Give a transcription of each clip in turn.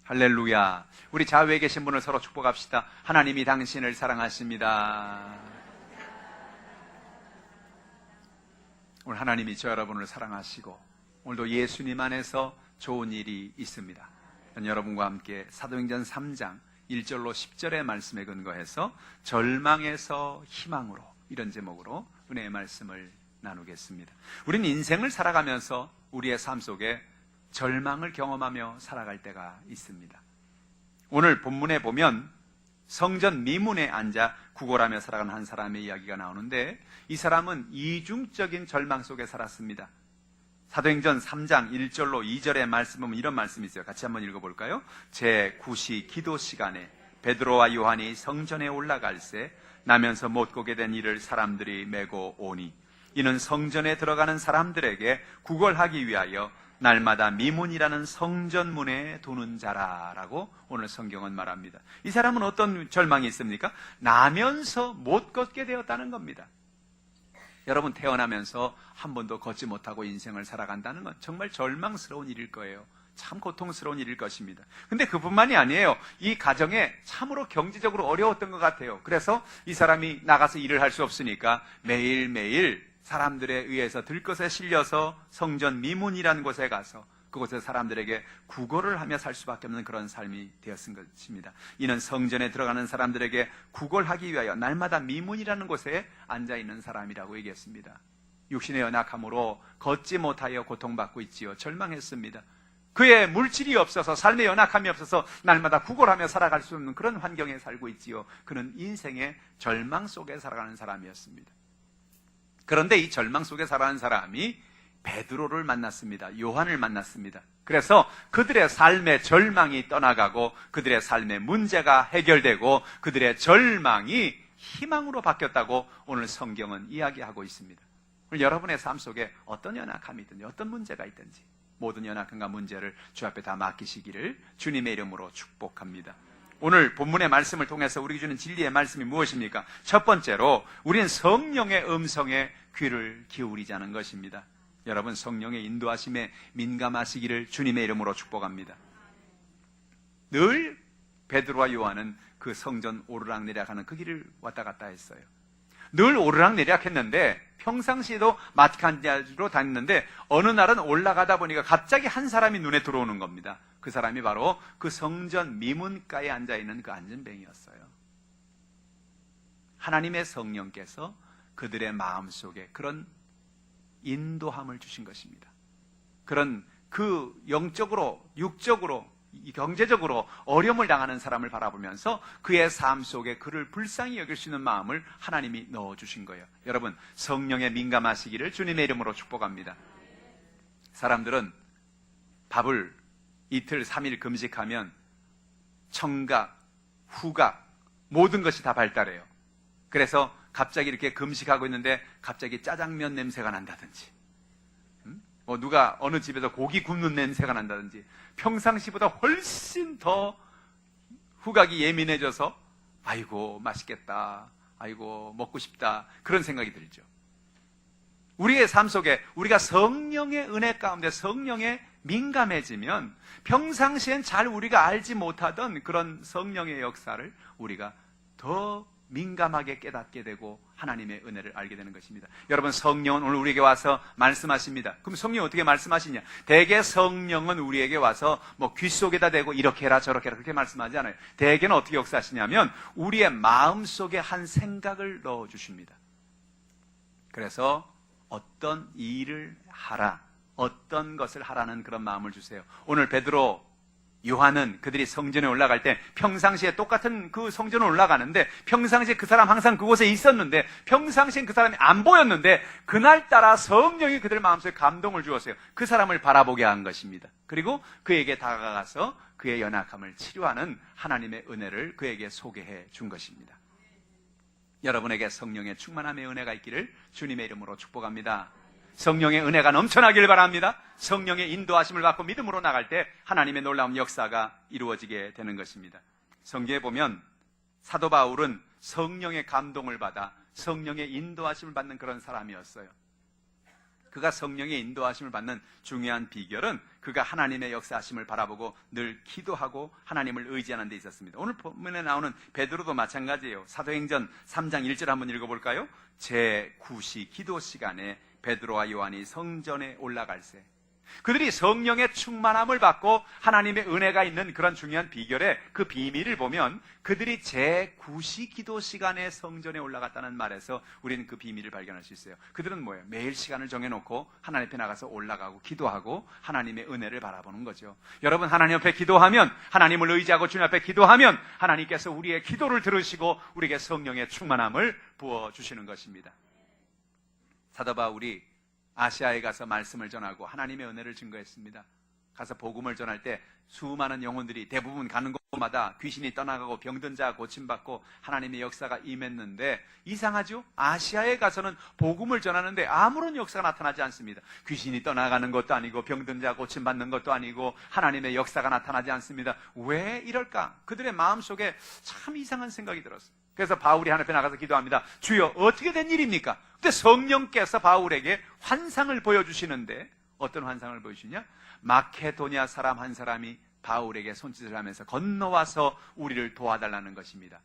할렐루야. 우리 좌우에 계신 분을 서로 축복합시다. 하나님이 당신을 사랑하십니다. 오늘 하나님이 저 여러분을 사랑하시고 오늘도 예수님 안에서 좋은 일이 있습니다. 여러분과 함께 사도행전 3장 1절로 10절의 말씀에 근거해서 절망에서 희망으로, 이런 제목으로 은혜의 말씀을 나누겠습니다. 우리는 인생을 살아가면서 우리의 삶 속에 절망을 경험하며 살아갈 때가 있습니다. 오늘 본문에 보면 성전 미문에 앉아 구걸하며 살아가는 한 사람의 이야기가 나오는데, 이 사람은 이중적인 절망 속에 살았습니다. 사도행전 3장 1절로 2절의 말씀 보면 이런 말씀이 있어요. 같이 한번 읽어볼까요? 제9시 기도 시간에 베드로와 요한이 성전에 올라갈새 나면서 못 고게 된 이를 사람들이 메고 오니, 이는 성전에 들어가는 사람들에게 구걸하기 위하여 날마다 미문이라는 성전문에 두는 자라라고 오늘 성경은 말합니다. 이 사람은 어떤 절망이 있습니까? 나면서 못 걷게 되었다는 겁니다. 여러분, 태어나면서 한 번도 걷지 못하고 인생을 살아간다는 건 정말 절망스러운 일일 거예요. 참 고통스러운 일일 것입니다. 근데 그뿐만이 아니에요. 이 가정에 참으로 경제적으로 어려웠던 것 같아요. 그래서 이 사람이 나가서 일을 할 수 없으니까 매일매일 사람들에 의해서 들것에 실려서 성전 미문이라는 곳에 가서 그곳에 사람들에게 구걸을 하며 살 수밖에 없는 그런 삶이 되었은 것입니다. 이는 성전에 들어가는 사람들에게 구걸하기 위하여 날마다 미문이라는 곳에 앉아있는 사람이라고 얘기했습니다. 육신의 연약함으로 걷지 못하여 고통받고 있지요. 절망했습니다. 그의 물질이 없어서, 삶의 연약함이 없어서 날마다 구걸하며 살아갈 수 없는 그런 환경에 살고 있지요. 그는 인생의 절망 속에 살아가는 사람이었습니다. 그런데 이 절망 속에 살아가는 사람이 베드로를 만났습니다. 요한을 만났습니다. 그래서 그들의 삶의 절망이 떠나가고 그들의 삶의 문제가 해결되고 그들의 절망이 희망으로 바뀌었다고 오늘 성경은 이야기하고 있습니다. 오늘 여러분의 삶 속에 어떤 연약함이 있든지 어떤 문제가 있든지 모든 연약함과 문제를 주 앞에 다 맡기시기를 주님의 이름으로 축복합니다. 오늘 본문의 말씀을 통해서 우리에게 주는 진리의 말씀이 무엇입니까? 첫 번째로 우리는 성령의 음성에 귀를 기울이자는 것입니다. 여러분, 성령의 인도하심에 민감하시기를 주님의 이름으로 축복합니다. 늘 베드로와 요한은 그 성전 오르락내리락하는 그 길을 왔다 갔다 했어요. 늘 오르락내리락 했는데 평상시에도 마찬가지로 다녔는데 어느 날은 올라가다 보니까 갑자기 한 사람이 눈에 들어오는 겁니다. 그 사람이 바로 그 성전 미문가에 앉아있는 그 안전뱅이였어요. 하나님의 성령께서 그들의 마음속에 그런 인도함을 주신 것입니다. 그런 그 영적으로, 육적으로, 경제적으로 어려움을 당하는 사람을 바라보면서 그의 삶 속에 그를 불쌍히 여길 수 있는 마음을 하나님이 넣어주신 거예요. 여러분, 성령에 민감하시기를 주님의 이름으로 축복합니다. 사람들은 밥을 이틀, 3일 금식하면 청각, 후각, 모든 것이 다 발달해요. 그래서 갑자기 이렇게 금식하고 있는데 갑자기 짜장면 냄새가 난다든지, 누가 어느 집에서 고기 굽는 냄새가 난다든지, 평상시보다 훨씬 더 후각이 예민해져서 아이고 맛있겠다, 아이고 먹고 싶다, 그런 생각이 들죠. 우리의 삶 속에 우리가 성령의 은혜 가운데 성령에 민감해지면 평상시엔 잘 우리가 알지 못하던 그런 성령의 역사를 우리가 더 민감하게 깨닫게 되고 하나님의 은혜를 알게 되는 것입니다. 여러분, 성령은 오늘 우리에게 와서 말씀하십니다. 그럼 성령이 어떻게 말씀하시냐? 대개 성령은 우리에게 와서 귀 속에다 대고 이렇게 해라 저렇게 해라 그렇게 말씀하지 않아요. 대개는 어떻게 역사하시냐면 우리의 마음 속에 한 생각을 넣어주십니다. 그래서 어떤 일을 하라, 어떤 것을 하라는 그런 마음을 주세요. 오늘 베드로, 요한은 그들이 성전에 올라갈 때 평상시에 똑같은 그 성전에 올라가는데 평상시에 그 사람 항상 그곳에 있었는데 평상시엔 그 사람이 안 보였는데 그날따라 성령이 그들 마음속에 감동을 주었어요. 그 사람을 바라보게 한 것입니다. 그리고 그에게 다가가서 그의 연약함을 치료하는 하나님의 은혜를 그에게 소개해 준 것입니다. 여러분에게 성령의 충만함의 은혜가 있기를 주님의 이름으로 축복합니다. 성령의 은혜가 넘쳐나길 바랍니다. 성령의 인도하심을 받고 믿음으로 나갈 때 하나님의 놀라운 역사가 이루어지게 되는 것입니다. 성경에 보면 사도 바울은 성령의 감동을 받아 성령의 인도하심을 받는 그런 사람이었어요. 그가 성령의 인도하심을 받는 중요한 비결은 그가 하나님의 역사하심을 바라보고 늘 기도하고 하나님을 의지하는 데 있었습니다. 오늘 본문에 나오는 베드로도 마찬가지예요. 사도행전 3장 1절 한번 읽어볼까요? 제9시 기도 시간에 베드로와 요한이 성전에 올라갈새. 그들이 성령의 충만함을 받고 하나님의 은혜가 있는 그런 중요한 비결의 그 비밀을 보면 그들이 제9시 기도 시간에 성전에 올라갔다는 말에서 우리는 그 비밀을 발견할 수 있어요. 그들은 뭐예요? 매일 시간을 정해놓고 하나님 앞에 나가서 올라가고 기도하고 하나님의 은혜를 바라보는 거죠. 여러분, 하나님 앞에 기도하면, 하나님을 의지하고 주님 앞에 기도하면 하나님께서 우리의 기도를 들으시고 우리에게 성령의 충만함을 부어주시는 것입니다. 사도 바울이 아시아에 가서 말씀을 전하고 하나님의 은혜를 증거했습니다. 가서 복음을 전할 때 수많은 영혼들이 대부분 가는 곳마다 귀신이 떠나가고 병든 자가 고침받고 하나님의 역사가 임했는데 이상하죠? 아시아에 가서는 복음을 전하는데 아무런 역사가 나타나지 않습니다. 귀신이 떠나가는 것도 아니고 병든 자가 고침받는 것도 아니고 하나님의 역사가 나타나지 않습니다. 왜 이럴까? 그들의 마음속에 참 이상한 생각이 들었어요. 그래서 바울이 하나님 앞에 나가서 기도합니다. 주여, 어떻게 된 일입니까? 그때 성령께서 바울에게 환상을 보여주시는데 어떤 환상을 보여주시냐? 마케도니아 사람 한 사람이 바울에게 손짓을 하면서 건너와서 우리를 도와달라는 것입니다.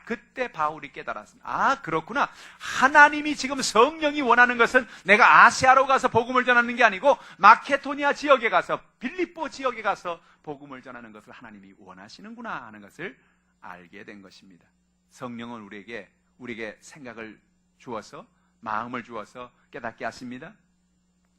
그때 바울이 깨달았습니다. 아, 그렇구나. 하나님이 지금 성령이 원하는 것은 내가 아시아로 가서 복음을 전하는 게 아니고 마케도니아 지역에 가서, 빌립보 지역에 가서 복음을 전하는 것을 하나님이 원하시는구나 하는 것을 알게 된 것입니다. 성령은 우리에게 생각을 주어서, 마음을 주어서 깨닫게 하십니다.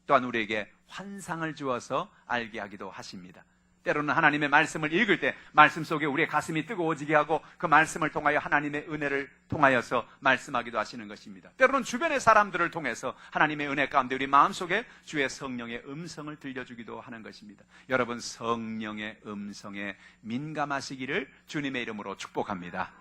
또한 우리에게 환상을 주어서 알게 하기도 하십니다. 때로는 하나님의 말씀을 읽을 때 말씀 속에 우리의 가슴이 뜨거워지게 하고 그 말씀을 통하여 하나님의 은혜를 통하여서 말씀하기도 하시는 것입니다. 때로는 주변의 사람들을 통해서 하나님의 은혜 가운데 우리 마음속에 주의 성령의 음성을 들려주기도 하는 것입니다. 여러분, 성령의 음성에 민감하시기를 주님의 이름으로 축복합니다.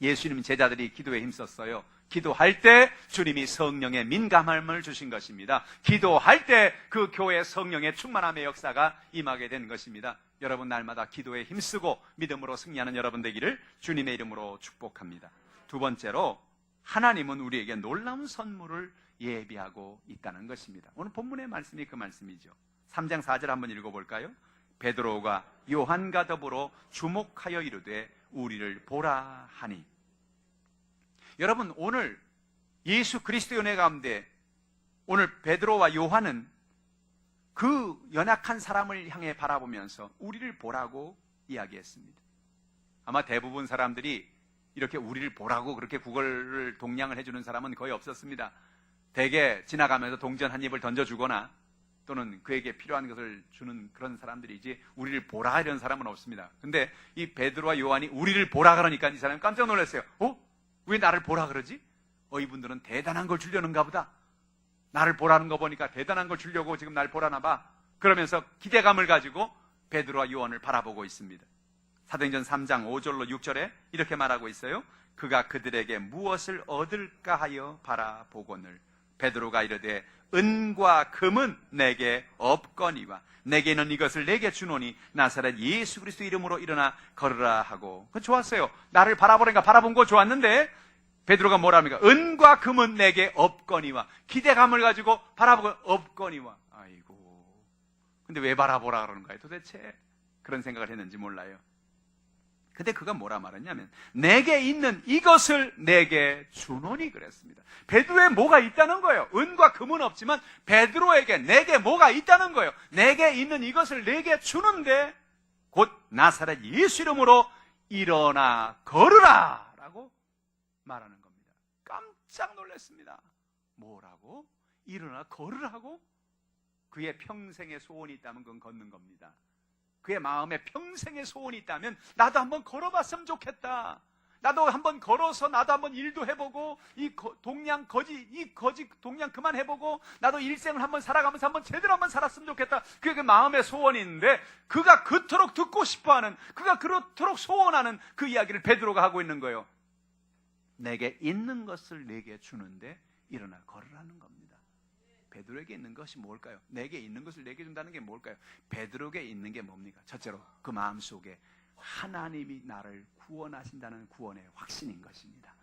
예수님 제자들이 기도에 힘썼어요. 기도할 때 주님이 성령의 민감함을 주신 것입니다. 기도할 때 그 교회 성령의 충만함의 역사가 임하게 된 것입니다. 여러분, 날마다 기도에 힘쓰고 믿음으로 승리하는 여러분 되기를 주님의 이름으로 축복합니다. 두 번째로, 하나님은 우리에게 놀라운 선물을 예비하고 있다는 것입니다. 오늘 본문의 말씀이 그 말씀이죠. 3장 4절 한번 읽어볼까요? 베드로가 요한과 더불어 주목하여 이르되 우리를 보라 하니. 여러분, 오늘 예수 그리스도의 은혜 가운데 오늘 베드로와 요한은 그 연약한 사람을 향해 바라보면서 우리를 보라고 이야기했습니다. 아마 대부분 사람들이 이렇게 우리를 보라고 그렇게 구걸을 동냥을 해주는 사람은 거의 없었습니다. 대개 지나가면서 동전 한 입을 던져주거나 또는 그에게 필요한 것을 주는 그런 사람들이지 우리를 보라 이런 사람은 없습니다. 근데 이 베드로와 요한이 우리를 보라 그러니까 이 사람이 깜짝 놀랐어요. 왜 나를 보라 그러지? 이분들은 대단한 걸 주려는가 보다. 나를 보라는 거 보니까 대단한 걸 주려고 지금 날 보라나 봐. 그러면서 기대감을 가지고 베드로와 요한을 바라보고 있습니다. 사도행전 3장 5절로 6절에 이렇게 말하고 있어요. 그가 그들에게 무엇을 얻을까 하여 바라보거늘 베드로가 이르되 은과 금은 내게 없거니와 내게는 이것을 내게 주노니 나사렛 예수 그리스도 이름으로 일어나 걸으라 하고. 그 좋았어요. 나를 바라보니까 바라본 거 좋았는데 베드로가 뭐라 합니까? 은과 금은 내게 없거니와. 기대감을 가지고 바라보고 없거니와. 아이고, 근데 왜 바라보라 그러는 거예요 도대체? 그런 생각을 했는지 몰라요. 근데 그가 뭐라 말했냐면 내게 있는 이것을 내게 주노니 그랬습니다. 베드로에 뭐가 있다는 거예요. 은과 금은 없지만 베드로에게 내게 뭐가 있다는 거예요. 내게 있는 이것을 내게 주는데 곧 나사렛 예수 이름으로 일어나 걸으라 라고 말하는 겁니다. 깜짝 놀랐습니다. 뭐라고? 일어나 걸으라고? 그의 평생의 소원이 있다면 그건 걷는 겁니다. 그의 마음에 평생의 소원이 있다면 나도 한번 걸어봤으면 좋겠다. 나도 한번 걸어서 나도 한번 일도 해보고 이 동양 그만 해보고 나도 일생을 한번 살아가면서 한번 제대로 한번 살았으면 좋겠다. 그게 그 마음의 소원이 있는데 그가 그토록 듣고 싶어하는, 그가 그토록 소원하는 그 이야기를 베드로가 하고 있는 거예요. 내게 있는 것을 내게 주는데 일어나 걸으라는 겁니다. 베드로에게 있는 것이 뭘까요? 내게 있는 것을 내게 준다는 게 뭘까요? 베드로에게 있는 게 뭡니까? 첫째로 그 마음속에 하나님이 나를 구원하신다는 구원의 확신인 것입니다.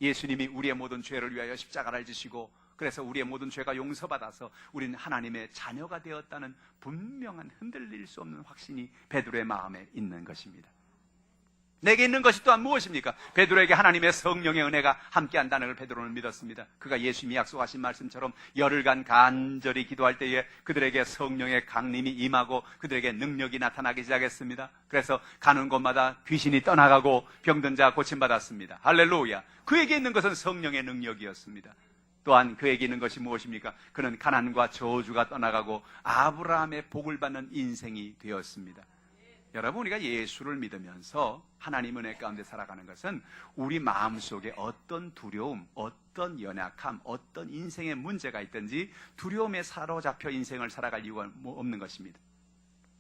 예수님이 우리의 모든 죄를 위하여 십자가를 지시고 그래서 우리의 모든 죄가 용서받아서 우리는 하나님의 자녀가 되었다는 분명한 흔들릴 수 없는 확신이 베드로의 마음에 있는 것입니다. 내게 있는 것이 또한 무엇입니까? 베드로에게 하나님의 성령의 은혜가 함께한다는 걸 베드로는 믿었습니다. 그가 예수님이 약속하신 말씀처럼 열흘간 간절히 기도할 때에 그들에게 성령의 강림이 임하고 그들에게 능력이 나타나기 시작했습니다. 그래서 가는 곳마다 귀신이 떠나가고 병든 자가 고침받았습니다. 할렐루야. 그에게 있는 것은 성령의 능력이었습니다. 또한 그에게 있는 것이 무엇입니까? 그는 가난과 저주가 떠나가고 아브라함의 복을 받는 인생이 되었습니다. 여러분, 우리가 예수를 믿으면서 하나님 은혜 가운데 살아가는 것은 우리 마음속에 어떤 두려움, 어떤 연약함, 어떤 인생의 문제가 있든지 두려움에 사로잡혀 인생을 살아갈 이유가 없는 것입니다.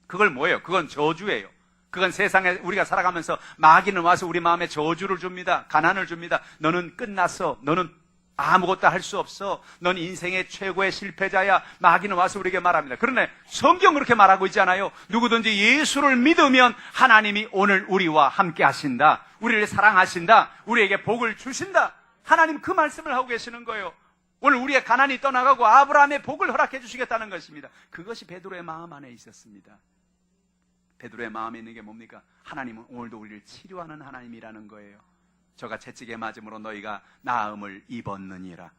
그걸 뭐예요? 그건 저주예요. 그건 세상에 우리가 살아가면서 마귀는 와서 우리 마음에 저주를 줍니다. 가난을 줍니다. 너는 끝났어. 너는 아무것도 할 수 없어. 넌 인생의 최고의 실패자야. 마귀는 와서 우리에게 말합니다. 그런데 성경 그렇게 말하고 있잖아요. 누구든지 예수를 믿으면 하나님이 오늘 우리와 함께 하신다. 우리를 사랑하신다. 우리에게 복을 주신다. 하나님 그 말씀을 하고 계시는 거예요. 오늘 우리의 가난이 떠나가고 아브라함의 복을 허락해 주시겠다는 것입니다. 그것이 베드로의 마음 안에 있었습니다. 베드로의 마음에 있는 게 뭡니까? 하나님은 오늘도 우리를 치료하는 하나님이라는 거예요. 저가 채찍에 맞음으로 너희가 나음을 입었느니라.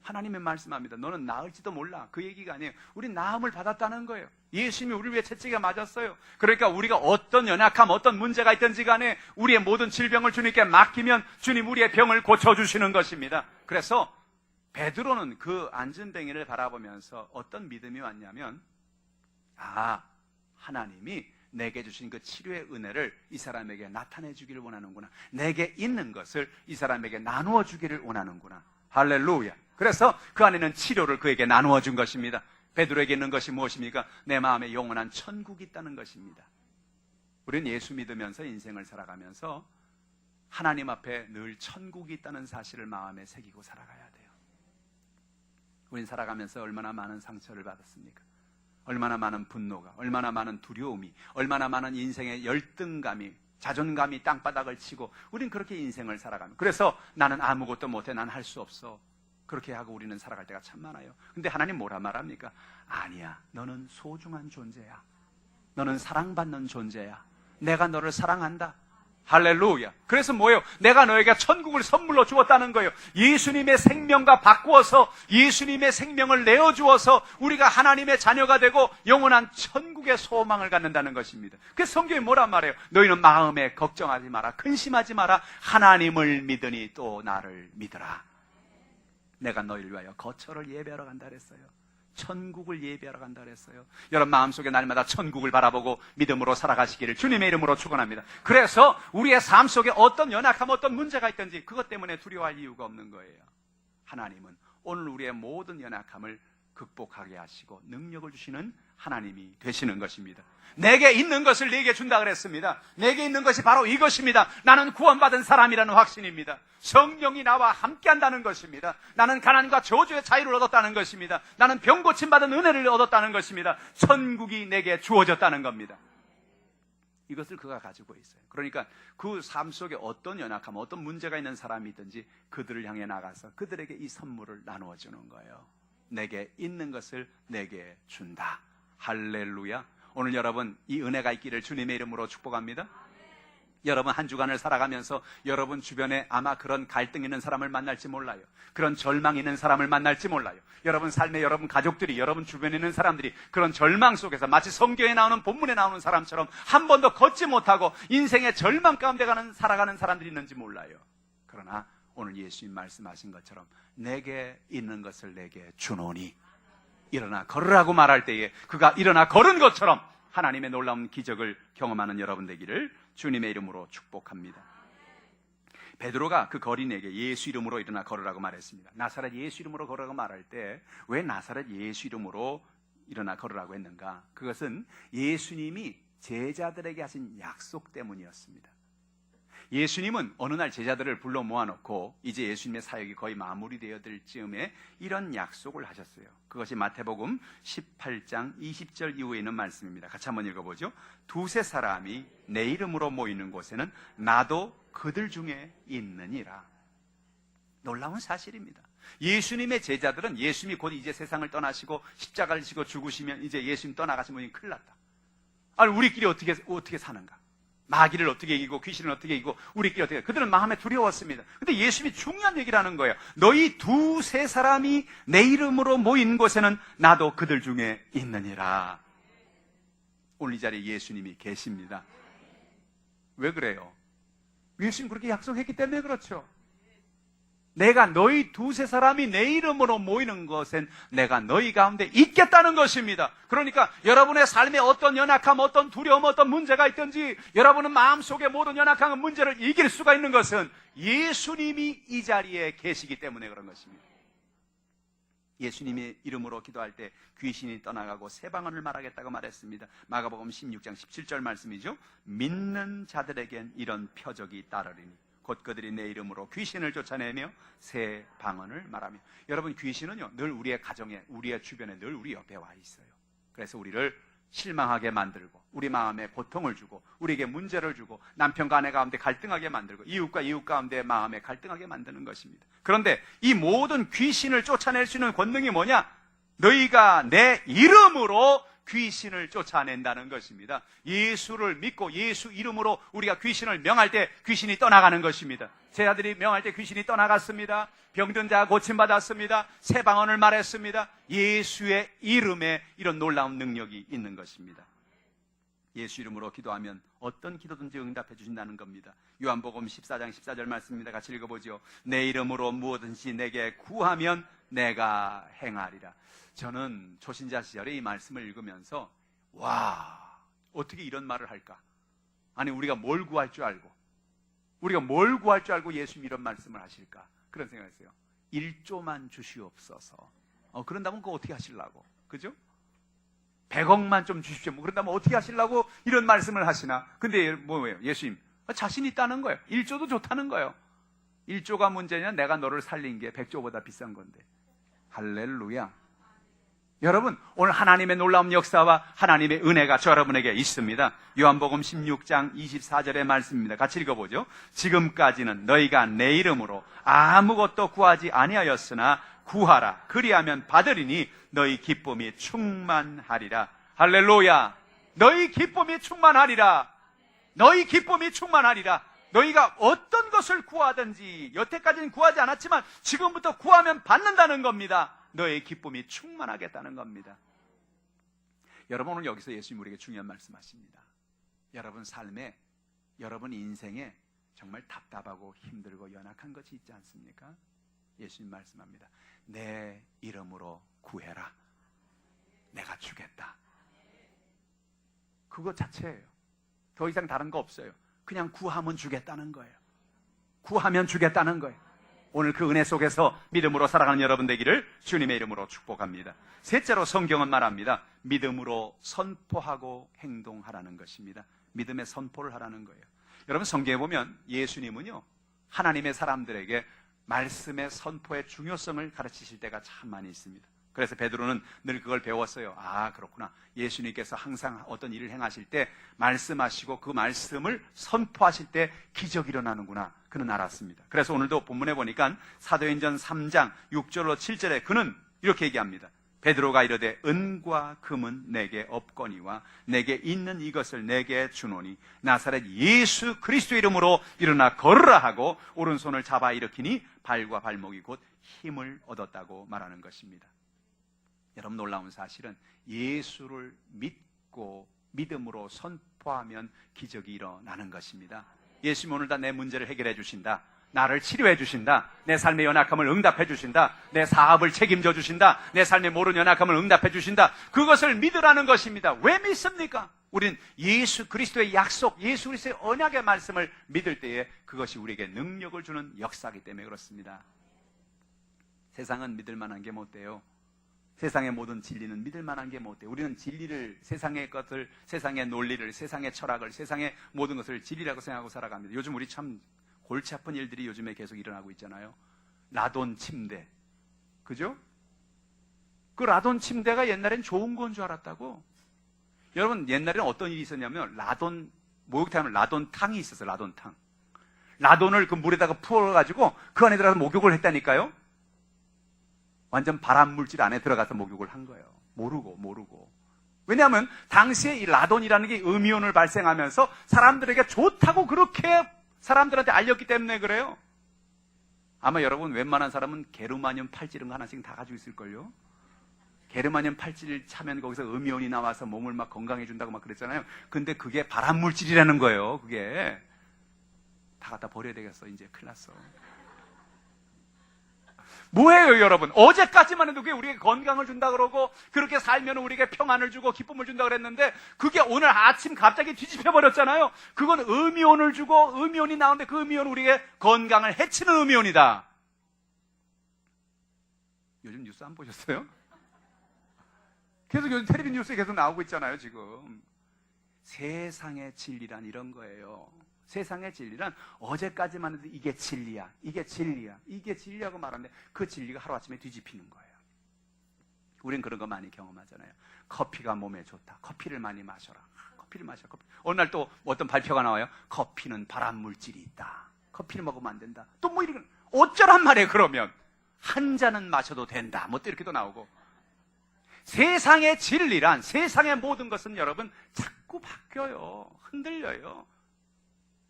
하나님의 말씀합니다. 너는 나을지도 몰라. 그 얘기가 아니에요. 우리 나음을 받았다는 거예요. 예수님이 우리를 위해 채찍에 맞았어요. 그러니까 우리가 어떤 연약함, 어떤 문제가 있든지 간에 우리의 모든 질병을 주님께 맡기면 주님 우리의 병을 고쳐주시는 것입니다. 그래서 베드로는 그 안전뱅이를 바라보면서 어떤 믿음이 왔냐면, 하나님이 내게 주신 그 치료의 은혜를 이 사람에게 나타내 주기를 원하는구나. 내게 있는 것을 이 사람에게 나누어 주기를 원하는구나. 할렐루야. 그래서 그 안에는 치료를 그에게 나누어 준 것입니다. 베드로에게 있는 것이 무엇입니까? 내 마음에 영원한 천국이 있다는 것입니다. 우리는 예수 믿으면서 인생을 살아가면서 하나님 앞에 늘 천국이 있다는 사실을 마음에 새기고 살아가야 돼요. 우린 살아가면서 얼마나 많은 상처를 받았습니까? 얼마나 많은 분노가, 얼마나 많은 두려움이, 얼마나 많은 인생의 열등감이, 자존감이 땅바닥을 치고 우린 그렇게 인생을 살아갑니다. 그래서 나는 아무것도 못해, 난 할 수 없어. 그렇게 하고 우리는 살아갈 때가 참 많아요. 근데 하나님 뭐라 말합니까? 아니야, 너는 소중한 존재야. 너는 사랑받는 존재야. 내가 너를 사랑한다. 할렐루야. 그래서 뭐예요? 내가 너에게 천국을 선물로 주었다는 거예요. 예수님의 생명과 바꾸어서 예수님의 생명을 내어주어서 우리가 하나님의 자녀가 되고 영원한 천국의 소망을 갖는다는 것입니다. 그래서 성경이 뭐란 말이에요? 너희는 마음에 걱정하지 마라, 근심하지 마라. 하나님을 믿으니 또 나를 믿으라. 내가 너희를 위하여 거처를 예배하러 간다 그랬어요. 천국을 예배하러 간다 그랬어요. 여러분 마음속에 날마다 천국을 바라보고 믿음으로 살아가시기를 주님의 이름으로 축원합니다. 그래서 우리의 삶 속에 어떤 연약함, 어떤 문제가 있든지 그것 때문에 두려워할 이유가 없는 거예요. 하나님은 오늘 우리의 모든 연약함을 극복하게 하시고 능력을 주시는 하나님이 되시는 것입니다. 내게 있는 것을 네게 준다 그랬습니다. 내게 있는 것이 바로 이것입니다. 나는 구원받은 사람이라는 확신입니다. 성령이 나와 함께한다는 것입니다. 나는 가난과 저주의 자유를 얻었다는 것입니다. 나는 병 고침받은 은혜를 얻었다는 것입니다. 천국이 내게 주어졌다는 겁니다. 이것을 그가 가지고 있어요. 그러니까 그 삶 속에 어떤 연약함, 어떤 문제가 있는 사람이 있든지 그들을 향해 나가서 그들에게 이 선물을 나누어 주는 거예요. 내게 있는 것을 내게 준다. 할렐루야. 오늘 여러분 이 은혜가 있기를 주님의 이름으로 축복합니다. 여러분 한 주간을 살아가면서 여러분 주변에 아마 그런 갈등 있는 사람을 만날지 몰라요. 그런 절망 있는 사람을 만날지 몰라요. 여러분 삶에 여러분 가족들이, 여러분 주변에 있는 사람들이 그런 절망 속에서 마치 성경에 나오는 본문에 나오는 사람처럼 한 번도 걷지 못하고 인생의 절망 가운데 살아가는 사람들이 있는지 몰라요. 그러나 오늘 예수님 말씀하신 것처럼 내게 있는 것을 내게 주노니 일어나 걸으라고 말할 때에 그가 일어나 걸은 것처럼 하나님의 놀라운 기적을 경험하는 여러분 되기를 주님의 이름으로 축복합니다. 베드로가 그 거린에게 예수 이름으로 일어나 걸으라고 말했습니다. 나사렛 예수 이름으로 걸으라고 말할 때 왜 나사렛 예수 이름으로 일어나 걸으라고 했는가? 그것은 예수님이 제자들에게 하신 약속 때문이었습니다. 예수님은 어느 날 제자들을 불러 모아놓고 이제 예수님의 사역이 거의 마무리되어 될 즈음에 이런 약속을 하셨어요. 그것이 마태복음 18장 20절 이후에 있는 말씀입니다. 같이 한번 읽어보죠. 두세 사람이 내 이름으로 모이는 곳에는 나도 그들 중에 있느니라. 놀라운 사실입니다. 예수님의 제자들은 예수님이 곧 이제 세상을 떠나시고 십자가를 지고 죽으시면 이제 예수님 떠나가시면 큰일 났다. 아니, 우리끼리 어떻게 사는가? 마귀를 어떻게 이기고 귀신을 어떻게 이기고 우리끼리 어떻게, 그들은 마음에 두려웠습니다. 근데 예수님이 중요한 얘기를 하는 거예요. 너희 두세 사람이 내 이름으로 모인 곳에는 나도 그들 중에 있느니라. 오늘 이 자리에 예수님이 계십니다. 왜 그래요? 예수님 그렇게 약속했기 때문에 그렇죠. 내가 너희 두세 사람이 내 이름으로 모이는 것엔 내가 너희 가운데 있겠다는 것입니다. 그러니까 여러분의 삶에 어떤 연약함, 어떤 두려움, 어떤 문제가 있든지 여러분은 마음속에 모든 연약한 문제를 이길 수가 있는 것은 예수님이 이 자리에 계시기 때문에 그런 것입니다. 예수님의 이름으로 기도할 때 귀신이 떠나가고 새 방언을 말하겠다고 말했습니다. 마가복음 16장 17절 말씀이죠. 믿는 자들에겐 이런 표적이 따르리니 곧 그들이 내 이름으로 귀신을 쫓아내며 새 방언을 말하며. 여러분, 귀신은요 늘 우리의 가정에, 우리의 주변에, 늘 우리 옆에 와 있어요. 그래서 우리를 실망하게 만들고 우리 마음에 고통을 주고 우리에게 문제를 주고 남편과 아내 가운데 갈등하게 만들고 이웃과 이웃 가운데 마음에 갈등하게 만드는 것입니다. 그런데 이 모든 귀신을 쫓아낼 수 있는 권능이 뭐냐? 너희가 내 이름으로 귀신을 쫓아낸다는 것입니다. 예수를 믿고 예수 이름으로 우리가 귀신을 명할 때 귀신이 떠나가는 것입니다. 제 아들이 명할 때 귀신이 떠나갔습니다. 병든 자가 고침받았습니다. 새 방언을 말했습니다. 예수의 이름에 이런 놀라운 능력이 있는 것입니다. 예수 이름으로 기도하면 어떤 기도든지 응답해 주신다는 겁니다. 요한복음 14장 14절 말씀입니다. 같이 읽어보죠. 내 이름으로 무엇든지 내게 구하면 내가 행하리라. 저는 초신자 시절에 이 말씀을 읽으면서 와, 어떻게 이런 말을 할까? 아니, 우리가 뭘 구할 줄 알고 예수님이 이런 말씀을 하실까? 그런 생각을 했어요. 1조만 주시옵소서. 그런다면 그거 어떻게 하시려고? 그죠? 100억만 좀 주십시오. 그런다면 어떻게 하시려고 이런 말씀을 하시나? 근데 뭐예요? 예수님 자신 있다는 거예요. 1조도 좋다는 거예요. 1조가 문제냐? 내가 너를 살린 게 100조보다 비싼 건데. 할렐루야. 여러분, 오늘 하나님의 놀라운 역사와 하나님의 은혜가 저 여러분에게 있습니다. 요한복음 16장 24절의 말씀입니다. 같이 읽어보죠. 지금까지는 너희가 내 이름으로 아무것도 구하지 아니하였으나 구하라. 그리하면 받으리니 너희 기쁨이 충만하리라. 할렐루야. 너희 기쁨이 충만하리라. 너희 기쁨이 충만하리라. 너희가 어떤 것을 구하든지 여태까지는 구하지 않았지만 지금부터 구하면 받는다는 겁니다. 너의 기쁨이 충만하겠다는 겁니다. 여러분, 오늘 여기서 예수님 우리에게 중요한 말씀하십니다. 여러분 삶에, 여러분 인생에 정말 답답하고 힘들고 연약한 것이 있지 않습니까? 예수님 말씀합니다. 내 이름으로 구해라. 내가 주겠다. 그거 자체예요. 더 이상 다른 거 없어요. 그냥 구하면 주겠다는 거예요. 구하면 주겠다는 거예요. 오늘 그 은혜 속에서 믿음으로 살아가는 여러분 되기를 주님의 이름으로 축복합니다. 셋째로 성경은 말합니다. 믿음으로 선포하고 행동하라는 것입니다. 믿음의 선포를 하라는 거예요. 여러분, 성경에 보면 예수님은요 하나님의 사람들에게 말씀의 선포의 중요성을 가르치실 때가 참 많이 있습니다. 그래서 베드로는 늘 그걸 배웠어요. 아, 그렇구나. 예수님께서 항상 어떤 일을 행하실 때 말씀하시고 그 말씀을 선포하실 때 기적이 일어나는구나. 그는 알았습니다. 그래서 오늘도 본문에 보니까 사도행전 3장 6절로 7절에 그는 이렇게 얘기합니다. 베드로가 이르되 은과 금은 내게 없거니와 내게 있는 이것을 내게 주노니 나사렛 예수 그리스도 이름으로 일어나 걸으라 하고 오른손을 잡아 일으키니 발과 발목이 곧 힘을 얻었다고 말하는 것입니다. 여러분, 놀라운 사실은 예수를 믿고 믿음으로 선포하면 기적이 일어나는 것입니다. 예수님 오늘 다 내 문제를 해결해 주신다. 나를 치료해 주신다. 내 삶의 연약함을 응답해 주신다. 내 사업을 책임져 주신다. 내 삶의 모든 연약함을 응답해 주신다. 그것을 믿으라는 것입니다. 왜 믿습니까? 우리는 예수 그리스도의 약속, 예수 그리스도의 언약의 말씀을 믿을 때에 그것이 우리에게 능력을 주는 역사이기 때문에 그렇습니다. 세상은 믿을 만한 게 못 돼요. 세상의 모든 진리는 믿을 만한 게 못 돼요. 우리는 진리를, 세상의 것을, 세상의 논리를, 세상의 철학을, 세상의 모든 것을 진리라고 생각하고 살아갑니다. 요즘 우리 참 골치 아픈 일들이 요즘에 계속 일어나고 있잖아요. 라돈 침대. 그죠? 그 라돈 침대가 옛날엔 좋은 건 줄 알았다고. 여러분, 옛날에는 어떤 일이 있었냐면 목욕탕에 하면 라돈탕이 있었어요. 라돈탕. 라돈을 그 물에다가 부어가지고 그 안에 들어가서 목욕을 했다니까요. 완전 발암 물질 안에 들어가서 목욕을 한 거예요. 모르고. 왜냐하면 당시에 이 라돈이라는 게 음이온을 발생하면서 사람들에게 좋다고 그렇게 사람들한테 알렸기 때문에 그래요. 아마 여러분 웬만한 사람은 게르마늄 팔찌 이런 거 하나씩 다 가지고 있을걸요. 게르마늄 팔찌를 차면 거기서 음이온이 나와서 몸을 막 건강해준다고 막 그랬잖아요. 근데 그게 발암물질이라는 거예요. 그게 다 갖다 버려야 되겠어. 이제 큰일 났어. 뭐예요 여러분? 어제까지만 해도 그게 우리에게 건강을 준다 그러고 그렇게 살면 우리에게 평안을 주고 기쁨을 준다 그랬는데 그게 오늘 아침 갑자기 뒤집혀 버렸잖아요. 그건 음이온을 주고 음이온이 나오는데 그 음이온은 우리에게 건강을 해치는 음이온이다. 요즘 뉴스 안 보셨어요? 계속 요즘 텔레비전 뉴스에 계속 나오고 있잖아요. 지금 세상의 진리란 이런 거예요. 세상의 진리란 어제까지만 해도 이게 진리야, 이게 진리하고 말하는데 그 진리가 하루아침에 뒤집히는 거예요. 우린 그런 거 많이 경험하잖아요. 커피가 몸에 좋다. 커피를 많이 마셔라. 커피를 마셔. 어느 날 또 어떤 발표가 나와요. 커피는 발암물질이 있다. 커피를 먹으면 안 된다. 또 뭐 이런 어쩌란 말이에요. 그러면 한 잔은 마셔도 된다. 뭐 또 이렇게 또 나오고. 세상의 진리란 세상의 모든 것은 여러분 자꾸 바뀌어요. 흔들려요.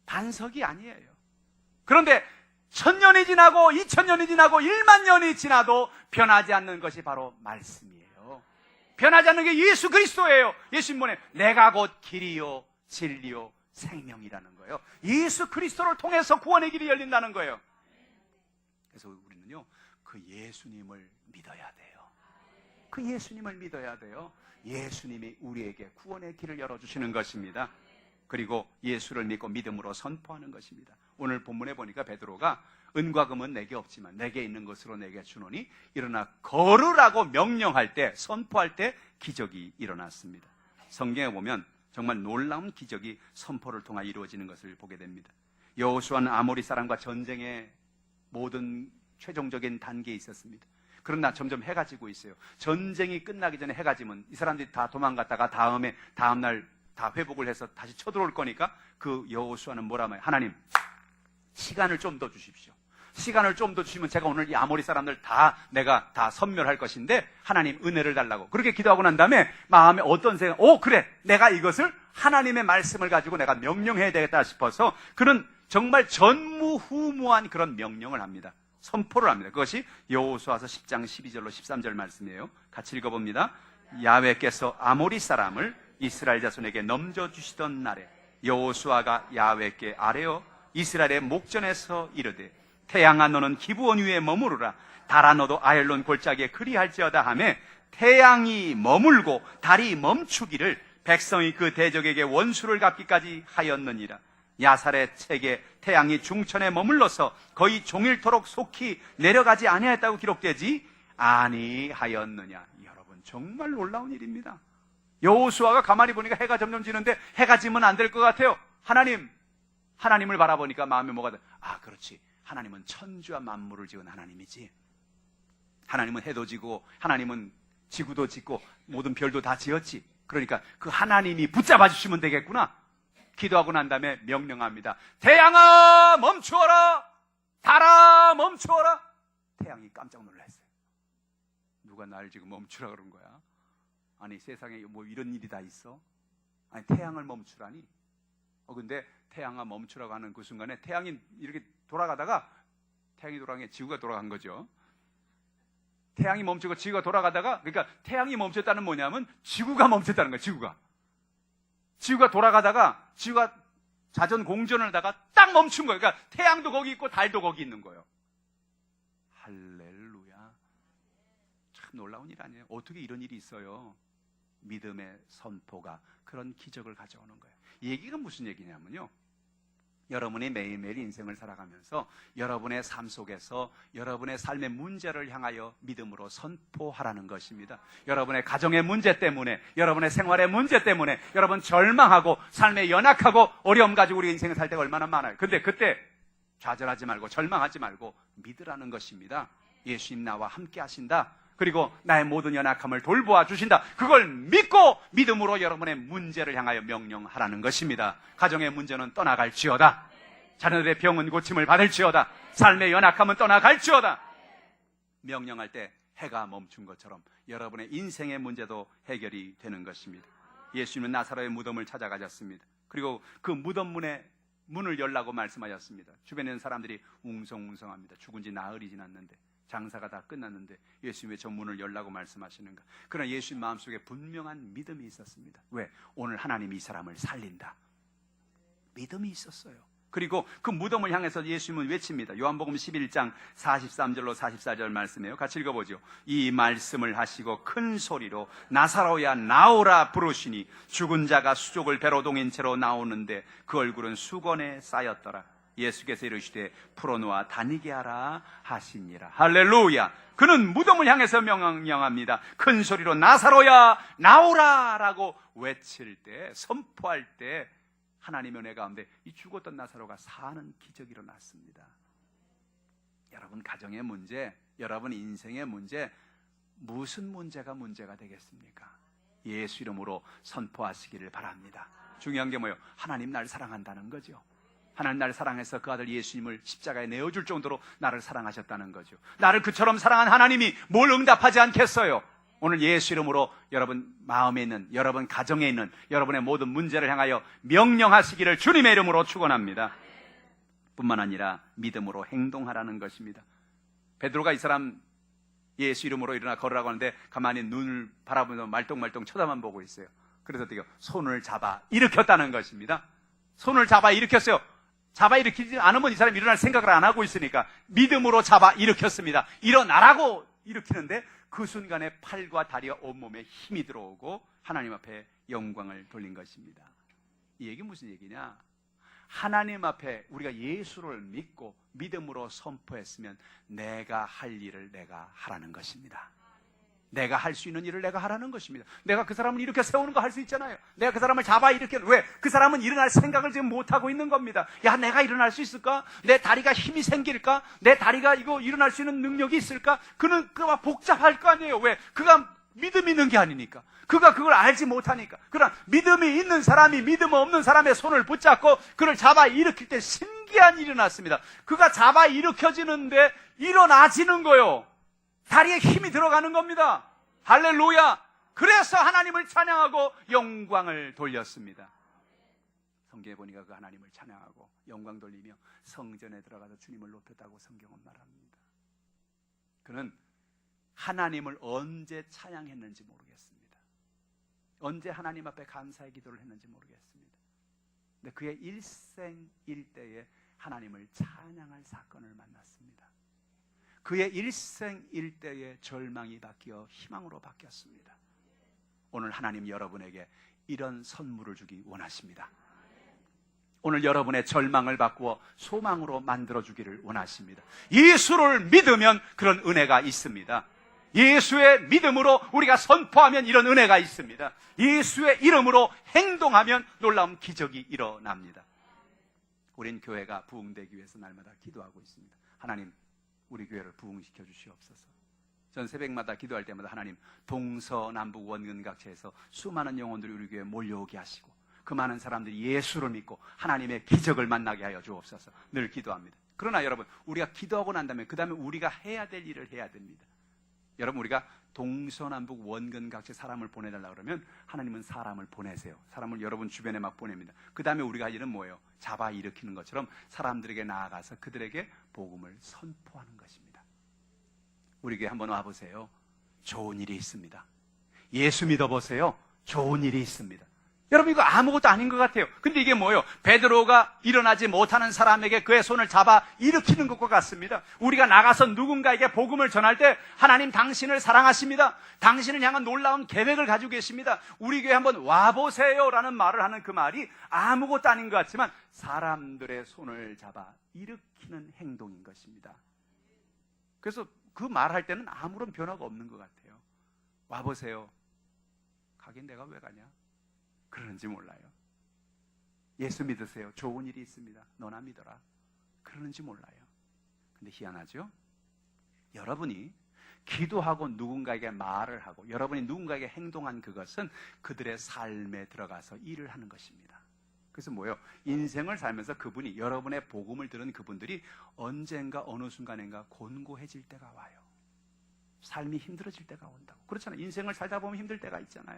반석이 아니에요. 그런데 1000년이 지나고 2000년이 지나고 10000년이 지나도 변하지 않는 것이 바로 말씀이에요. 변하지 않는 게 예수 그리스도예요. 예수님은 내가 곧 길이요 진리요 생명이라는 거예요. 예수 그리스도를 통해서 구원의 길이 열린다는 거예요. 그래서 우리는요 그 예수님을 믿어야 돼요. 그 예수님을 믿어야 돼요. 예수님이 우리에게 구원의 길을 열어주시는 것입니다. 그리고 예수를 믿고 믿음으로 선포하는 것입니다. 오늘 본문에 보니까 베드로가 은과 금은 내게 없지만 내게 있는 것으로 내게 주노니 일어나 걸으라고 명령할 때 선포할 때 기적이 일어났습니다. 성경에 보면 정말 놀라운 기적이 선포를 통해 이루어지는 것을 보게 됩니다. 여호수아는 아모리 사람과 전쟁의 모든 최종적인 단계에 있었습니다. 그러나 점점 해가 지고 있어요. 전쟁이 끝나기 전에 해가 지면 이 사람들이 다 도망갔다가 다음날 다 회복을 해서 다시 쳐들어올 거니까 그 여호수아는 뭐라 말해요? 하나님 시간을 좀 더 주십시오. 시간을 좀 더 주시면 제가 오늘 이 아모리 사람들 내가 다 섬멸할 것인데 하나님 은혜를 달라고 그렇게 기도하고 난 다음에 마음에 어떤 생각 그래 내가 이것을 하나님의 말씀을 가지고 내가 명령해야 되겠다 싶어서 그는 정말 전무후무한 그런 명령을 합니다. 선포를 합니다. 그것이 여호수아서 10장 12절로 13절 말씀이에요. 같이 읽어봅니다. 야훼께서 아모리 사람을 이스라엘 자손에게 넘겨주시던 날에 여호수아가 야훼께 아뢰어 이스라엘의 목전에서 이르되 태양아 너는 기브온 위에 머무르라 달아 너도 아엘론 골짜기에 그리할지어다 하매 태양이 머물고 달이 멈추기를 백성이 그 대적에게 원수를 갚기까지 하였느니라. 야살의 책에 태양이 중천에 머물러서 거의 종일토록 속히 내려가지 아니하였다고 기록되지 아니하였느냐. 여러분 정말 놀라운 일입니다. 여호수아가 가만히 보니까 해가 점점 지는데 해가 지면 안 될 것 같아요. 하나님을 바라보니까 마음에 뭐가 돼? 그렇지. 하나님은 천지와 만물을 지은 하나님이지. 하나님은 해도 지고 하나님은 지구도 짓고 모든 별도 다 지었지. 그러니까 그 하나님이 붙잡아 주시면 되겠구나. 기도하고 난 다음에 명령합니다. 태양아 멈추어라. 달아 멈추어라. 태양이 깜짝 놀랐어요. 누가 날 지금 멈추라 그런 거야? 아니 세상에 뭐 이런 일이 다 있어? 아니 태양을 멈추라니? 근데 태양아 멈추라고 하는 그 순간에 태양이 이렇게 돌아가다가 태양이 돌아간 게 지구가 돌아간 거죠. 태양이 멈추고 지구가 돌아가다가 그러니까 태양이 멈췄다는 뭐냐면 지구가 멈췄다는 거예요. 지구가 돌아가다가 지구가 자전 공전을 하다가 딱 멈춘 거예요. 그러니까 태양도 거기 있고 달도 거기 있는 거예요. 할렐루야. 참 놀라운 일 아니에요? 어떻게 이런 일이 있어요? 믿음의 선포가 그런 기적을 가져오는 거예요. 이 얘기가 무슨 얘기냐면요. 여러분이 매일매일 인생을 살아가면서 여러분의 삶 속에서 여러분의 삶의 문제를 향하여 믿음으로 선포하라는 것입니다. 여러분의 가정의 문제 때문에, 여러분의 생활의 문제 때문에 여러분 절망하고 삶에 연약하고 어려움 가지고 우리 인생을 살 때가 얼마나 많아요. 근데 그때 좌절하지 말고 절망하지 말고 믿으라는 것입니다. 예수님 나와 함께 하신다. 그리고 나의 모든 연약함을 돌보아 주신다. 그걸 믿고 믿음으로 여러분의 문제를 향하여 명령하라는 것입니다. 가정의 문제는 떠나갈지어다. 자녀들의 병은 고침을 받을지어다. 삶의 연약함은 떠나갈지어다. 명령할 때 해가 멈춘 것처럼 여러분의 인생의 문제도 해결이 되는 것입니다. 예수님은 나사로의 무덤을 찾아가셨습니다. 그리고 그 무덤 문을 열라고 말씀하셨습니다. 주변에 있는 사람들이 웅성웅성합니다. 죽은 지 나흘이 지났는데, 장사가 다 끝났는데 예수님 왜 저 문을 열라고 말씀하시는가? 그러나 예수님 마음속에 분명한 믿음이 있었습니다. 왜? 오늘 하나님이 이 사람을 살린다. 믿음이 있었어요. 그리고 그 무덤을 향해서 예수님은 외칩니다. 요한복음 11장 43절로 44절 말씀이에요. 같이 읽어보죠. 이 말씀을 하시고 큰 소리로 나사로야 나오라 부르시니 죽은 자가 수족을 배로 동인 채로 나오는데 그 얼굴은 수건에 쌓였더라. 예수께서 이르시되 풀어놓아 다니게 하라 하시니라. 할렐루야. 그는 무덤을 향해서 명령합니다. 큰 소리로 나사로야 나오라 라고 외칠 때, 선포할 때 하나님의 은혜 가운데 이 죽었던 나사로가 사는 기적이 일어났습니다. 여러분 가정의 문제, 여러분 인생의 문제, 무슨 문제가 되겠습니까? 예수 이름으로 선포하시기를 바랍니다. 중요한 게 뭐예요? 하나님 날 사랑한다는 거죠. 하나님 나를 사랑해서 그 아들 예수님을 십자가에 내어줄 정도로 나를 사랑하셨다는 거죠. 나를 그처럼 사랑한 하나님이 뭘 응답하지 않겠어요? 오늘 예수 이름으로 여러분 마음에 있는, 여러분 가정에 있는 여러분의 모든 문제를 향하여 명령하시기를 주님의 이름으로 축원합니다. 뿐만 아니라 믿음으로 행동하라는 것입니다. 베드로가 이 사람 예수 이름으로 일어나 걸으라고 하는데 가만히 눈을 바라보면서 말똥말똥 쳐다만 보고 있어요. 그래서 어떻게 손을 잡아 일으켰다는 것입니다. 손을 잡아 일으켰어요. 잡아 일으키지 않으면 이 사람이 일어날 생각을 안 하고 있으니까 믿음으로 잡아 일으켰습니다. 일어나라고 일으키는데 그 순간에 팔과 다리와 온몸에 힘이 들어오고 하나님 앞에 영광을 돌린 것입니다. 이 얘기 무슨 얘기냐? 하나님 앞에 우리가 예수를 믿고 믿음으로 선포했으면 내가 할 일을 내가 하라는 것입니다. 내가 할 수 있는 일을 내가 하라는 것입니다. 내가 그 사람을 이렇게 세우는 거 할 수 있잖아요. 내가 그 사람을 잡아 일으켜. 왜? 그 사람은 일어날 생각을 지금 못하고 있는 겁니다. 야, 내가 일어날 수 있을까? 내 다리가 힘이 생길까? 내 다리가 이거 일어날 수 있는 능력이 있을까? 그는 그가 복잡할 거 아니에요. 왜? 그가 믿음이 있는 게 아니니까. 그가 그걸 알지 못하니까. 그러나 믿음이 있는 사람이 믿음 없는 사람의 손을 붙잡고 그를 잡아 일으킬 때 신기한 일이 났습니다. 그가 잡아 일으켜지는데 일어나지는 거요. 다리에 힘이 들어가는 겁니다. 할렐루야. 그래서 하나님을 찬양하고 영광을 돌렸습니다. 성경에 보니까 그 하나님을 찬양하고 영광 돌리며 성전에 들어가서 주님을 높였다고 성경은 말합니다. 그는 하나님을 언제 찬양했는지 모르겠습니다. 언제 하나님 앞에 감사의 기도를 했는지 모르겠습니다. 근데 그의 일생일대에 하나님을 찬양할 사건을 만났습니다. 그의 일생일대의 절망이 바뀌어 희망으로 바뀌었습니다. 오늘 하나님 여러분에게 이런 선물을 주기 원하십니다. 오늘 여러분의 절망을 바꾸어 소망으로 만들어주기를 원하십니다. 예수를 믿으면 그런 은혜가 있습니다. 예수의 믿음으로 우리가 선포하면 이런 은혜가 있습니다. 예수의 이름으로 행동하면 놀라운 기적이 일어납니다. 우린 교회가 부흥되기 위해서 날마다 기도하고 있습니다. 하나님, 우리 교회를 부흥시켜 주시옵소서. 전 새벽마다 기도할 때마다 하나님, 동서남북 원근각지에서 수많은 영혼들이 우리 교회에 몰려오게 하시고 그 많은 사람들이 예수를 믿고 하나님의 기적을 만나게 하여 주옵소서. 늘 기도합니다. 그러나 여러분, 우리가 기도하고 난 다음에 그 다음에 우리가 해야 될 일을 해야 됩니다. 여러분, 우리가 동서남북 원근각지 사람을 보내달라 그러면 하나님은 사람을 보내세요. 사람을 여러분 주변에 막 보냅니다. 그 다음에 우리가 할 일은 뭐예요? 잡아 일으키는 것처럼 사람들에게 나아가서 그들에게 복음을 선포하는 것입니다. 우리 교회 한번 와보세요. 좋은 일이 있습니다. 예수 믿어보세요. 좋은 일이 있습니다. 여러분, 이거 아무것도 아닌 것 같아요. 근데 이게 뭐예요? 베드로가 일어나지 못하는 사람에게 그의 손을 잡아 일으키는 것과 같습니다. 우리가 나가서 누군가에게 복음을 전할 때 하나님 당신을 사랑하십니다. 당신을 향한 놀라운 계획을 가지고 계십니다. 우리 교회 한번 와보세요 라는 말을 하는 그 말이 아무것도 아닌 것 같지만 사람들의 손을 잡아 일으키는 행동인 것입니다. 그래서 그 말할 때는 아무런 변화가 없는 것 같아요. 와보세요. 가긴 내가 왜 가냐? 그러는지 몰라요. 예수 믿으세요. 좋은 일이 있습니다. 너나 믿어라. 그러는지 몰라요. 근데 희한하죠? 여러분이 기도하고 누군가에게 말을 하고 여러분이 누군가에게 행동한 그것은 그들의 삶에 들어가서 일을 하는 것입니다. 그래서 뭐예요? 인생을 살면서 그분이, 여러분의 복음을 들은 그분들이 언젠가 어느 순간인가 곤고해질 때가 와요. 삶이 힘들어질 때가 온다고. 그렇잖아요. 인생을 살다 보면 힘들 때가 있잖아요.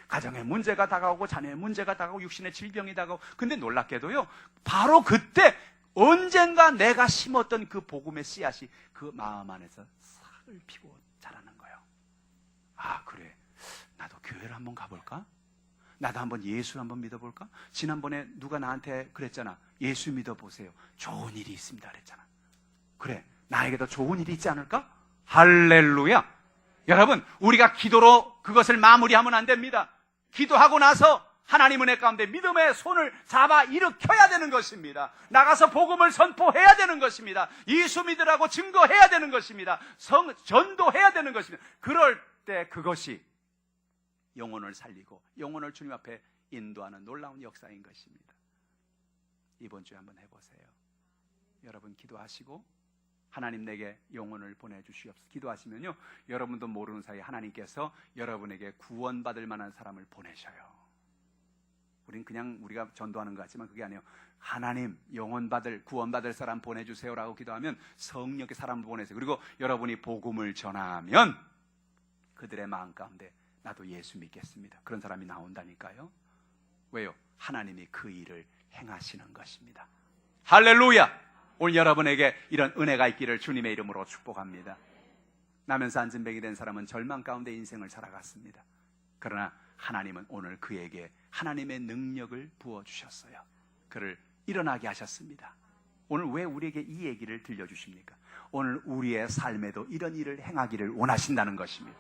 가정의 문제가 다가오고 자녀의 문제가 다가오고 육신의 질병이 다가오고. 근데 놀랍게도요, 바로 그때 언젠가 내가 심었던 그 복음의 씨앗이 그 마음 안에서 싹을 피고 자라는 거예요. 아, 그래, 나도 교회를 한번 가볼까? 나도 한번 예수를 한번 믿어볼까? 지난번에 누가 나한테 그랬잖아. 예수 믿어보세요. 좋은 일이 있습니다 그랬잖아. 그래, 나에게도 좋은 일이 있지 않을까? 할렐루야. 여러분, 우리가 기도로 그것을 마무리하면 안 됩니다. 기도하고 나서 하나님 은혜 가운데 믿음의 손을 잡아 일으켜야 되는 것입니다. 나가서 복음을 선포해야 되는 것입니다. 예수 믿으라고 증거해야 되는 것입니다. 전도해야 되는 것입니다. 그럴 때 그것이 영혼을 살리고 영혼을 주님 앞에 인도하는 놀라운 역사인 것입니다. 이번 주에 한번 해보세요. 여러분 기도하시고 하나님 내게 영혼을 보내주시옵소서. 기도하시면요, 여러분도 모르는 사이에 하나님께서 여러분에게 구원받을 만한 사람을 보내셔요. 우린 그냥 우리가 전도하는 것 같지만 그게 아니에요. 하나님 영혼받을, 구원받을 사람 보내주세요라고 기도하면 성령의 사람을 보내세요. 그리고 여러분이 복음을 전하면 그들의 마음 가운데 나도 예수 믿겠습니다, 그런 사람이 나온다니까요. 왜요? 하나님이 그 일을 행하시는 것입니다. 할렐루야. 오늘 여러분에게 이런 은혜가 있기를 주님의 이름으로 축복합니다. 나면서 안진뱅이 된 사람은 절망 가운데 인생을 살아갔습니다. 그러나 하나님은 오늘 그에게 하나님의 능력을 부어주셨어요. 그를 일어나게 하셨습니다. 오늘 왜 우리에게 이 얘기를 들려주십니까? 오늘 우리의 삶에도 이런 일을 행하기를 원하신다는 것입니다.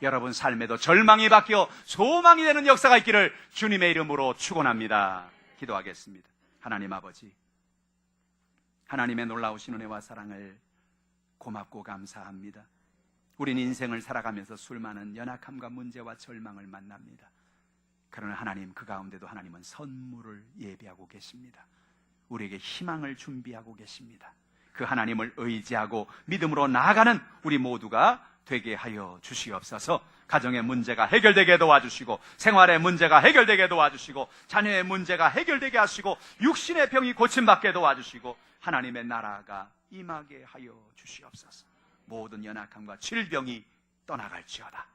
여러분 삶에도 절망이 바뀌어 소망이 되는 역사가 있기를 주님의 이름으로 축원합니다. 기도하겠습니다. 하나님 아버지, 하나님의 놀라우신 은혜와 사랑을 고맙고 감사합니다. 우린 인생을 살아가면서 수많은 연약함과 문제와 절망을 만납니다. 그러나 하나님, 그 가운데도 하나님은 선물을 예비하고 계십니다. 우리에게 희망을 준비하고 계십니다. 그 하나님을 의지하고 믿음으로 나아가는 우리 모두가 되게 하여 주시옵소서. 가정의 문제가 해결되게 도와주시고, 생활의 문제가 해결되게 도와주시고, 자녀의 문제가 해결되게 하시고, 육신의 병이 고침받게 도와주시고, 하나님의 나라가 임하게 하여 주시옵소서. 모든 연약함과 질병이 떠나갈지어다.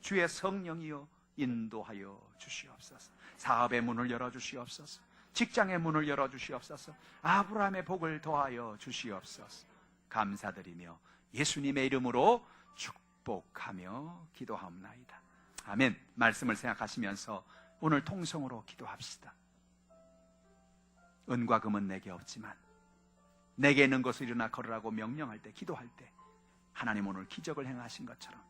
주의 성령이여 인도하여 주시옵소서. 사업의 문을 열어주시옵소서. 직장의 문을 열어주시옵소서. 아브라함의 복을 더하여 주시옵소서. 감사드리며 예수님의 이름으로 축복하며 기도하옵나이다. 아멘. 말씀을 생각하시면서 오늘 통성으로 기도합시다. 은과 금은 내게 없지만 내게 있는 것을 일어나 걸으라고 명령할 때, 기도할 때 하나님 오늘 기적을 행하신 것처럼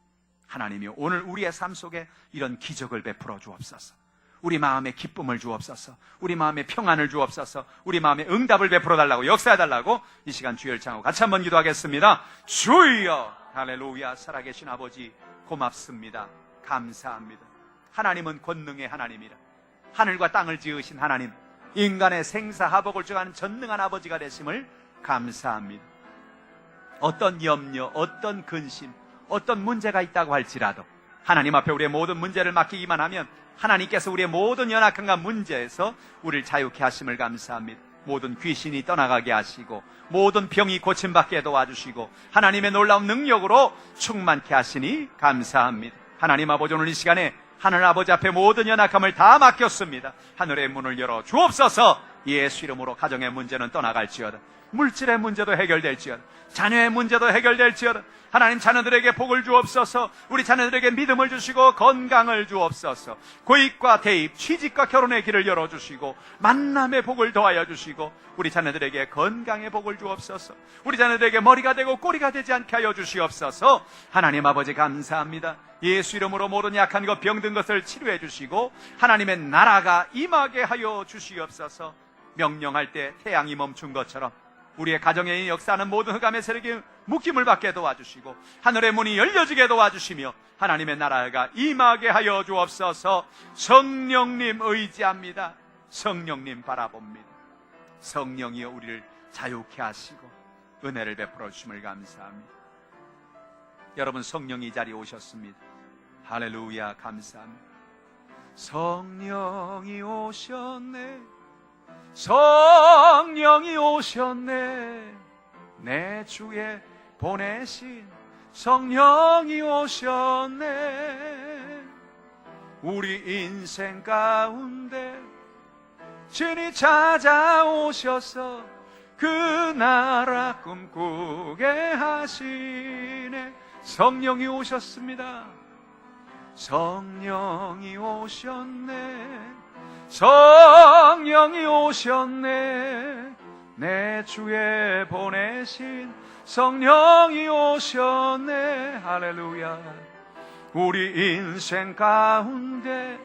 하나님이 오늘 우리의 삶 속에 이런 기적을 베풀어 주옵소서. 우리 마음에 기쁨을 주옵소서. 우리 마음에 평안을 주옵소서. 우리 마음에 응답을 베풀어 달라고, 역사해 달라고 이 시간 주여 열창하고 같이 한번 기도하겠습니다. 주여, 할렐루야. 살아계신 아버지 고맙습니다. 감사합니다. 하나님은 권능의 하나님이라. 하늘과 땅을 지으신 하나님, 인간의 생사하복을 주관하는 전능한 아버지가 되심을 감사합니다. 어떤 염려, 어떤 근심, 어떤 문제가 있다고 할지라도 하나님 앞에 우리의 모든 문제를 맡기기만 하면 하나님께서 우리의 모든 연약함과 문제에서 우리를 자유케 하심을 감사합니다. 모든 귀신이 떠나가게 하시고 모든 병이 고침받게 도와주시고 하나님의 놀라운 능력으로 충만케 하시니 감사합니다. 하나님 아버지, 오늘 이 시간에 하늘 아버지 앞에 모든 연약함을 다 맡겼습니다. 하늘의 문을 열어 주옵소서. 예수 이름으로 가정의 문제는 떠나갈지어다. 물질의 문제도 해결될지어다. 자녀의 문제도 해결될지어다. 하나님, 자녀들에게 복을 주옵소서. 우리 자녀들에게 믿음을 주시고 건강을 주옵소서. 고입과 대입, 취직과 결혼의 길을 열어주시고 만남의 복을 더하여 주시고 우리 자녀들에게 건강의 복을 주옵소서. 우리 자녀들에게 머리가 되고 꼬리가 되지 않게 하여 주시옵소서. 하나님 아버지 감사합니다. 예수 이름으로 모든 약한 것, 병든 것을 치료해 주시고 하나님의 나라가 임하게 하여 주시옵소서. 명령할 때 태양이 멈춘 것처럼 우리의 가정에 역사하는 모든 흑암의 세력이 묶임을 받게 도와주시고 하늘의 문이 열려지게 도와주시며 하나님의 나라가 임하게 하여 주옵소서. 성령님 의지합니다. 성령님 바라봅니다. 성령이여 우리를 자유케 하시고 은혜를 베풀어 주심을 감사합니다. 여러분, 성령이 이 자리에 오셨습니다. 할렐루야, 감사합니다. 성령이 오셨네. 성령이 오셨네. 내 주에 보내신 성령이 오셨네. 우리 인생 가운데 진히 찾아오셔서 그 나라 꿈꾸게 하시네. 성령이 오셨습니다. 성령이 오셨네. 성령이 오셨네. 내 주에 보내신 성령이 오셨네. 할렐루야. 우리 인생 가운데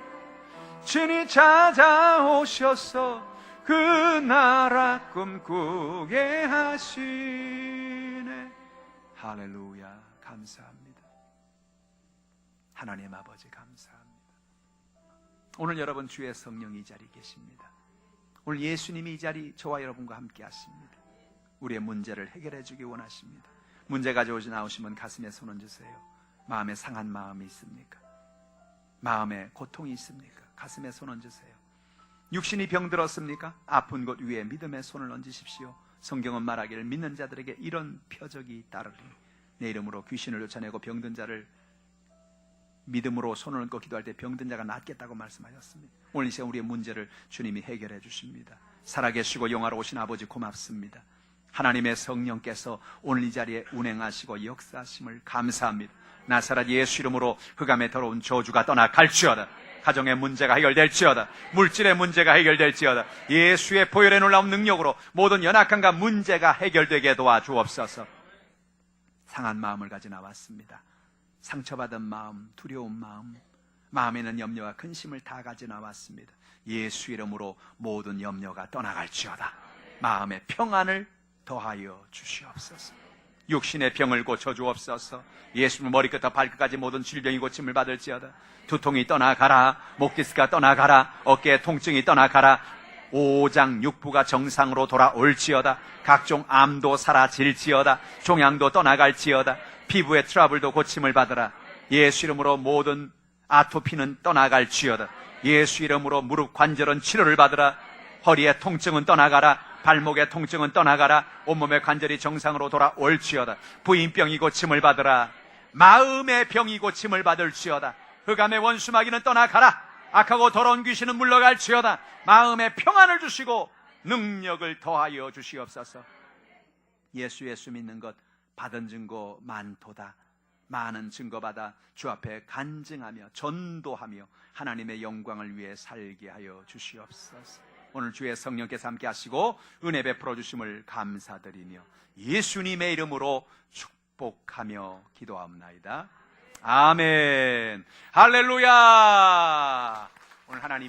친히 찾아오셔서 그 나라 꿈꾸게 하시네. 할렐루야. 감사합니다. 하나님 아버지 감사합니다. 오늘 여러분 주의 성령이 이 자리에 계십니다. 오늘 예수님이 이 자리 저와 여러분과 함께 하십니다. 우리의 문제를 해결해 주기 원하십니다. 문제 가져오시 나오시면 가슴에 손 얹으세요. 마음에 상한 마음이 있습니까? 마음에 고통이 있습니까? 가슴에 손 얹으세요. 육신이 병들었습니까? 아픈 곳 위에 믿음의 손을 얹으십시오. 성경은 말하기를 믿는 자들에게 이런 표적이 따르리. 내 이름으로 귀신을 쫓아내고 병든 자를 믿음으로 손을 얹고 기도할 때 병든 자가 낫겠다고 말씀하셨습니다. 오늘 이 시간 우리의 문제를 주님이 해결해 주십니다. 살아계시고 영화로우신 아버지 고맙습니다. 하나님의 성령께서 오늘 이 자리에 운행하시고 역사하심을 감사합니다. 나사렛 예수 이름으로 흑암에 더러운 저주가 떠나갈지어다. 가정의 문제가 해결될지어다. 물질의 문제가 해결될지어다. 예수의 보혈의 놀라운 능력으로 모든 연약함과 문제가 해결되게 도와주옵소서. 상한 마음을 가져 나왔습니다. 상처받은 마음, 두려운 마음, 마음에 있는 염려와 근심을 다 가져 나왔습니다. 예수 이름으로 모든 염려가 떠나갈지어다. 마음의 평안을 더하여 주시옵소서. 육신의 병을 고쳐주옵소서. 예수님 머리끝부터 발끝까지 모든 질병이 고침을 받을지어다. 두통이 떠나가라. 목디스크가 떠나가라. 어깨의 통증이 떠나가라. 오장육부가 정상으로 돌아올지어다. 각종 암도 사라질지어다. 종양도 떠나갈지어다. 피부의 트러블도 고침을 받으라. 예수 이름으로 모든 아토피는 떠나갈지어다. 예수 이름으로 무릎 관절은 치료를 받으라. 허리의 통증은 떠나가라. 발목의 통증은 떠나가라. 온몸의 관절이 정상으로 돌아올지어다. 부인병이 고침을 받으라. 마음의 병이 고침을 받을지어다. 흑암의 원수마귀는 떠나가라. 악하고 더러운 귀신은 물러갈지어다. 마음의 평안을 주시고 능력을 더하여 주시옵소서. 예수 믿는 것 받은 증거 많도다. 많은 증거받아 주 앞에 간증하며 전도하며 하나님의 영광을 위해 살게 하여 주시옵소서. 오늘 주의 성령께서 함께 하시고 은혜 베풀어 주심을 감사드리며 예수님의 이름으로 축복하며 기도하옵나이다. 아멘. 할렐루야. 오늘 하나님이